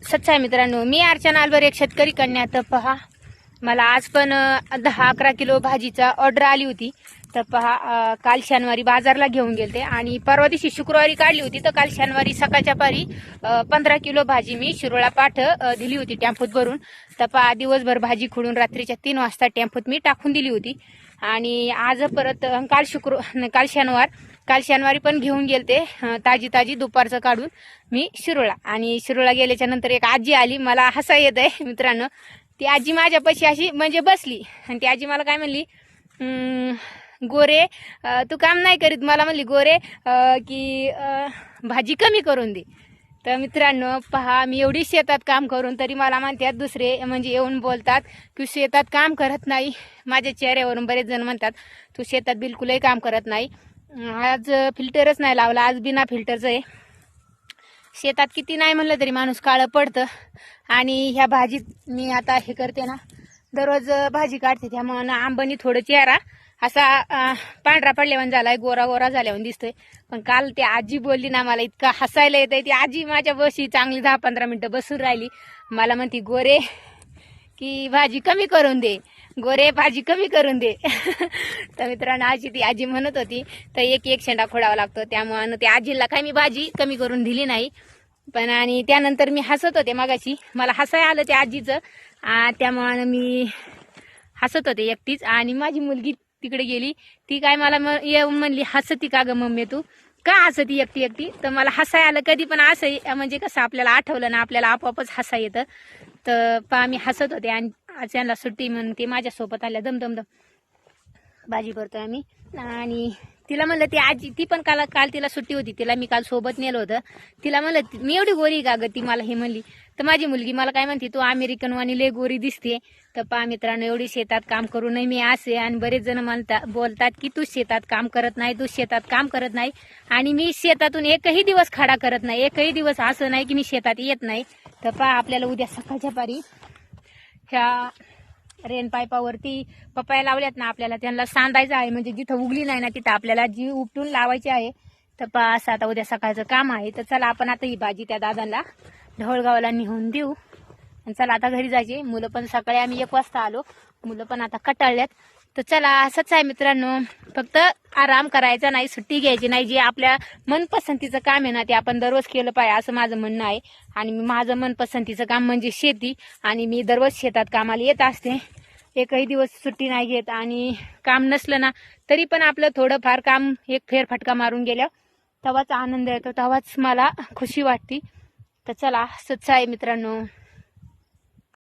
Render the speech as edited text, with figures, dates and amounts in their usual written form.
सच्चाय मित्रांनो, मी अर्चना अलवर, एक शेतकरी कन्या. तर पहा, मला आज पण 10-11 किलो भाजीचा ऑर्डर आली होती. तर पहा, काल शनिवारी बाजारला घेऊन गेलते आणि परवा दिवशी शुक्रवारी काढली होती. तर काल शनिवारी सकाळच्या पारी 15 किलो भाजी मी शिरोळा पाठ दिली होती टेम्पोत भरून. तर पहा, दिवसभर भाजी खुडून रात्रीच्या 3 वाजता टेम्पोत मी टाकून दिली होती. आणि आज परत काल शनिवारी पण घेऊन गेलते ताजी दुपारचं काढून मी शिरोळा. आणि शिरोळा गेल्याच्या नंतर एक आजी आली, मला हसा येत आहे मित्रांनो. ती आजी माझ्यापाशी अशी म्हणजे बसली आणि ती आजी मला काय म्हणली, गोरे तू काम नाही करीत, मला म्हणली गोरे की भाजी कमी करून दे. तर मित्रांनो पहा, मी एवढी शेतात काम करून तरी मला म्हणतात दुसरे म्हणजे येऊन बोलतात की शेतात काम करत नाही. माझ्या चेहऱ्यावरून बरेच जण म्हणतात तू शेतात बिलकुलही काम करत नाही. आज फिल्टरच नाही लावला, आज बिना फिल्टरचं आहे. शेतात किती नाही म्हणलं तरी माणूस काळं पडतं. आणि ह्या भाजीत मी आता हे करते ना, दररोज भाजी काढते, त्यामुळे आंबानी थोडं चेहरा असा पांढरा पडल्यावर झालाय, गोरा झाल्यावर दिसतोय. पण काल ती आजी बोलली ना, मला इतका हसायला येतंय. ती आजी माझ्या बशी चांगली 10-15 मिनिटं बसून राहिली. मला म्हणती गोरे की भाजी कमी करून दे, गोरे भाजी कमी करून दे. तर मित्रांनो, ती आजी म्हणत होती तर एक शेंडा खोडावा लागतो, त्यामुळे त्या आजीला काय मी भाजी कमी करून दिली नाही. पण आणि त्यानंतर मी हसत होते, मगाशी मला हसाय आलं त्या आजीचं, त्यामुळे मी हसत होते एकटीच. आणि माझी मुलगी तिकडे गेली, ती काय मला येऊन म्हणली, हसती का ग मम्मी, तू का हसती एकटी. तर मला हसाय आलं. कधी पण असं म्हणजे कसं आपल्याला आठवलं ना, आपल्याला आपोआपच हसा येतं. तर पहा, मी हसत होते आणि आज यांना सुट्टी म्हणून ते माझ्यासोबत आल्या. दम भाजी करतोय आम्ही. आणि तिला म्हणलं, ती आजी ती पण काल तिला सुट्टी होती, तिला मी काल सोबत नेलं होतं. तिला म्हणलं मी एवढी गोरी का ग, ती मला हे म्हणली. तर माझी मुलगी मला काय म्हणते, तू अमेरिकन वाणी लय गोरी दिसते. तर पहा मित्रांनो, एवढी शेतात काम करू नये मी असे. आणि बरेच जण बोलतात की तू शेतात काम करत नाही, आणि मी शेतातून एकही दिवस खाडा करत नाही, एकही दिवस असं नाही की मी शेतात येत नाही. तर पहा, आपल्याला उद्या सकाळच्या पारी ह्या रेन पाईपावरती पपाया लावल्यात ना, आपल्याला त्यांना सांधायचं आहे. म्हणजे जिथं उगली नाही ना तिथं आपल्याला जी उपटून लावायची आहे. तर पहा, असं आता उद्या सकाळचं काम आहे. तर चला, आपण आता ही भाजी त्या दादांना ढवळगावला नेऊन देऊ. आणि चला आता घरी जायचे. मुलं पण सकाळी आम्ही 1 वाजता आलो, मुलं पण आता कटाळल्यात. तर चला, असंच आहे मित्रांनो, फक्त आराम करायचा नाही, सुट्टी घ्यायची नाही. जे आपल्या मनपसंतीचं काम आहे ना, ते आपण दररोज केलं पाहिजे असं माझं म्हणणं आहे. आणि माझं मनपसंतीचं काम म्हणजे शेती, आणि मी दररोज शेतात कामाला येत असते, एकही दिवस सुट्टी नाही घेत. आणि काम नसलं ना तरी पण आपलं थोडंफार काम एक फेरफटका मारून गेल्या तेव्हाच आनंद येतो, तेव्हाच मला खुशी वाटते. तर चला, सच्चा आहे मित्रांनो.